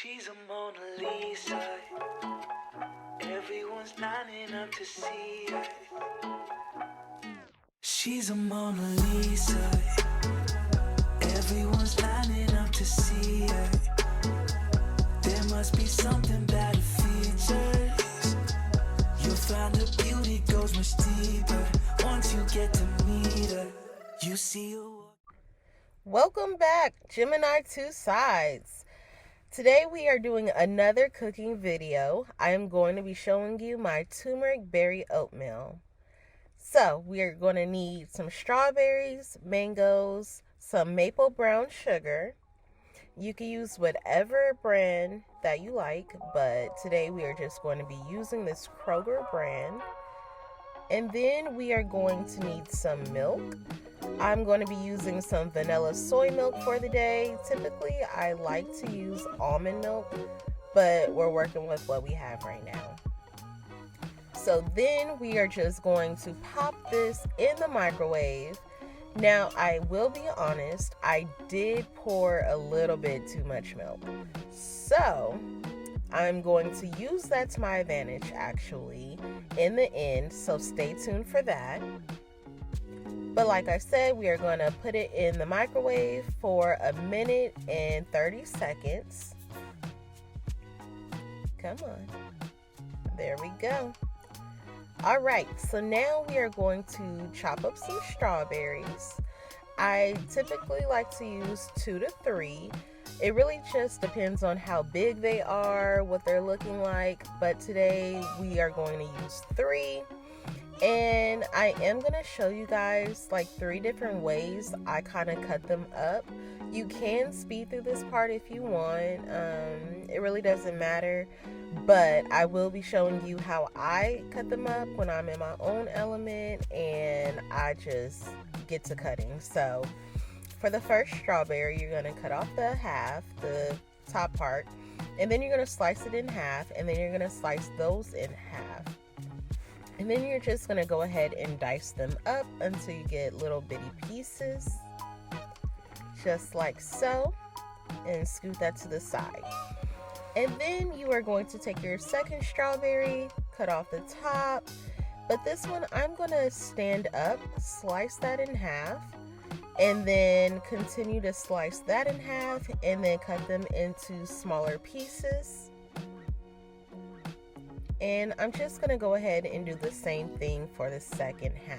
She's a Mona Lisa. Everyone's lining up to see her. She's a Mona Lisa. Everyone's lining up to see her. There must be something about her features. You'll find her beauty goes much deeper once you get to meet her. You see her. Welcome back, Gemini 2 Sides. Today we are doing another cooking video. I am going to be showing you my turmeric berry oatmeal. So we are going to need some strawberries, mangoes, some maple brown sugar. You can use whatever brand that you like, but today we are just going to be using this Kroger brand. And then we are going to need some milk. I'm going to be using some vanilla soy milk for the day. Typically, I like to use almond milk, but we're working with what we have right now. So then we are just going to pop this in the microwave. Now, I will be honest, I did pour a little bit too much milk. So I'm going to use that to my advantage actually in the end, so stay tuned for that. But like I said, we are going to put it in the microwave for 1 minute and 30 seconds. Come on. There we go. All right, so now we are going to chop up some strawberries. I typically like to use 2 to 3. It really just depends on how big they are, what they're looking like, but today we are going to use 3. And I am going to show you guys like 3 different ways I kind of cut them up. You can speed through this part if you want. It really doesn't matter. But I will be showing you how I cut them up when I'm in my own element and I just get to cutting. So for the first strawberry, you're going to cut off the half, the top part, and then you're going to slice it in half, and then you're going to slice those in half. And then you're just going to go ahead and dice them up until you get little bitty pieces, just like so, and scoot that to the side. And then you are going to take your second strawberry, cut off the top, but this one I'm going to stand up, slice that in half, and then continue to slice that in half, and then cut them into smaller pieces. And I'm just going to go ahead and do the same thing for the second half.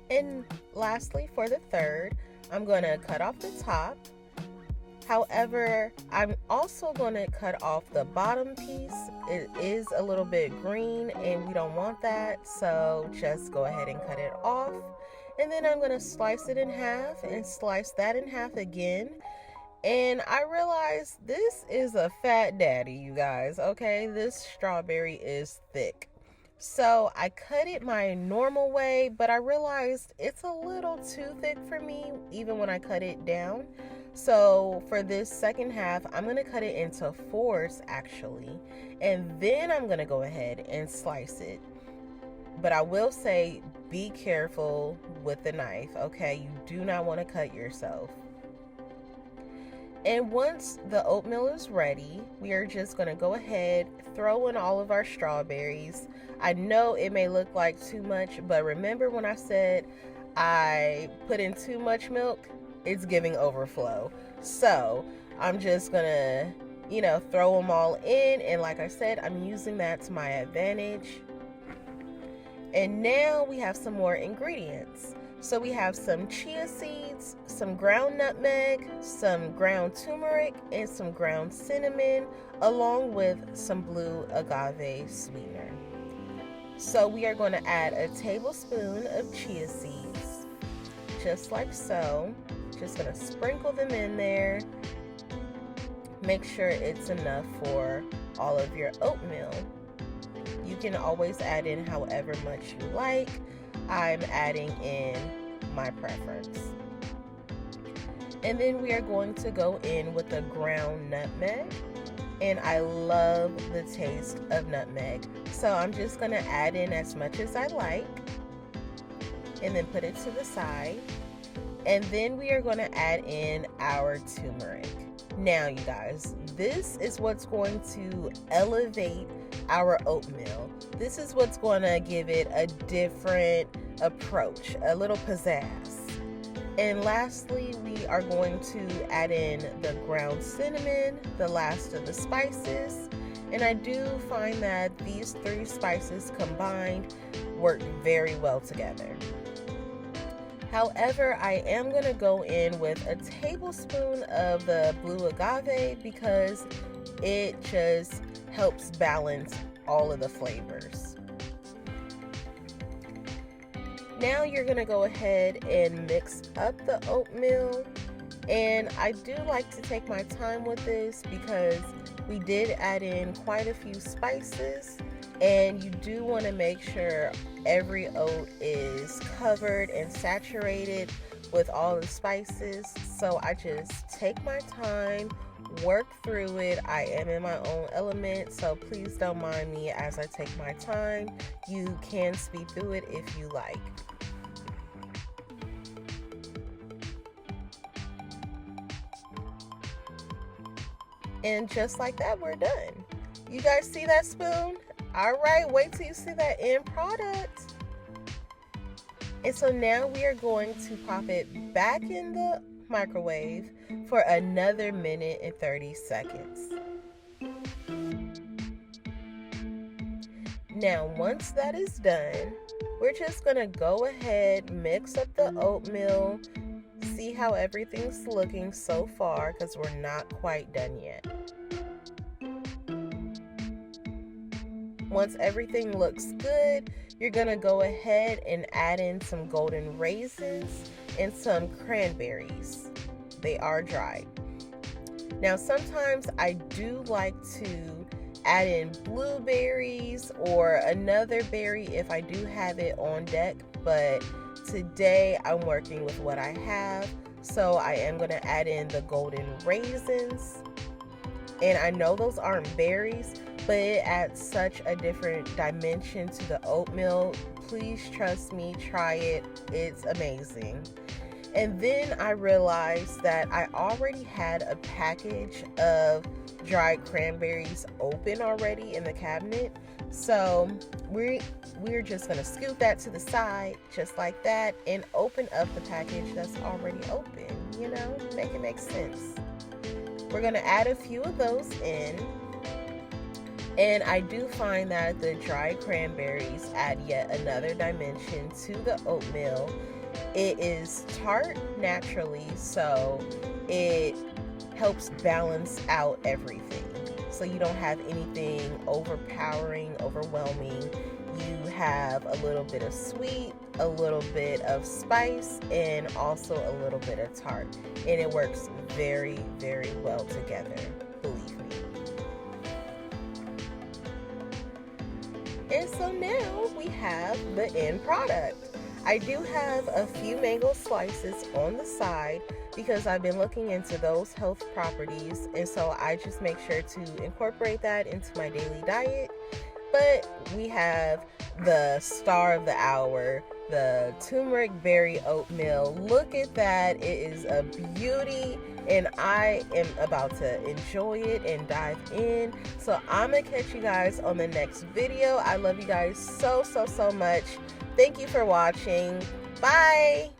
And lastly, for the third, I'm going to cut off the top. However, I'm also going to cut off the bottom piece. It is a little bit green and we don't want that, so just go ahead and cut it off. And then I'm going to slice it in half and slice that in half again. And I realized this is a fat daddy, you guys, okay? This strawberry is thick. So I cut it my normal way, but I realized it's a little too thick for me, even when I cut it down. So for this second half, I'm going to cut it into 4s actually. And then I'm going to go ahead and slice it. But I will say, be careful with the knife, okay? You do not want to cut yourself. And once the oatmeal is ready, we are just going to go ahead, throw in all of our strawberries. I know it may look like too much, but remember when I said I put in too much milk? It's giving overflow. So I'm just going to, throw them all in. And like I said, I'm using that to my advantage. And now we have some more ingredients. So we have some chia seeds, some ground nutmeg, some ground turmeric, and some ground cinnamon, along with some blue agave sweetener. So we are going to add a tablespoon of chia seeds, just like so. Just going to sprinkle them in there. Make sure it's enough for all of your oatmeal. You can always add in however much you like. I'm adding in my preference. And then we are going to go in with the ground nutmeg. And I love the taste of nutmeg. So I'm just going to add in as much as I like. And then put it to the side. And then we are going to add in our turmeric. Now, you guys, this is what's going to elevate our oatmeal. This is what's going to give it a different approach, a little pizzazz. And lastly, we are going to add in the ground cinnamon, the last of the spices. And I do find that these 3 spices combined work very well together. However, I am going to go in with a tablespoon of the blue agave because it just helps balance all of the flavors. Now you're going to go ahead and mix up the oatmeal. And I do like to take my time with this because we did add in quite a few spices. And you do want to make sure every oat is covered and saturated with all the spices. So I just take my time, work through it. I am in my own element, so please don't mind me as I take my time. You can speed through it if you like. And just like that, we're done. You guys see that spoon? All right, wait till you see that end product. And so now we are going to pop it back in the microwave for another 1:30 seconds. Now, once that is done, we're just gonna go ahead, mix up the oatmeal, see how everything's looking so far because we're not quite done yet. Once everything looks good, you're going to go ahead and add in some golden raisins and some cranberries. They are dried. Now, sometimes I do like to add in blueberries or another berry if I do have it on deck, but today I'm working with what I have, so I am going to add in the golden raisins. And I know those aren't berries, but it adds such a different dimension to the oatmeal. Please trust me, try it. It's amazing. And then I realized that I already had a package of dried cranberries open already in the cabinet. So we're just going to scoot that to the side just like that and open up the package that's already open. You know, make it make sense. We're going to add a few of those in. And I do find that the dried cranberries add yet another dimension to the oatmeal. It is tart naturally, so it helps balance out everything. So you don't have anything overpowering, overwhelming. You have a little bit of sweet, a little bit of spice, and also a little bit of tart. And it works very, very well together, believe me. And so now we have the end product. I do have a few mango slices on the side because I've been looking into those health properties, and so I just make sure to incorporate that into my daily diet. But we have the star of the hour, the turmeric berry oatmeal. Look at that. It is a beauty, and I am about to enjoy it and dive in. So I'm gonna catch you guys on the next video. I love you guys so much. Thank you for watching. Bye.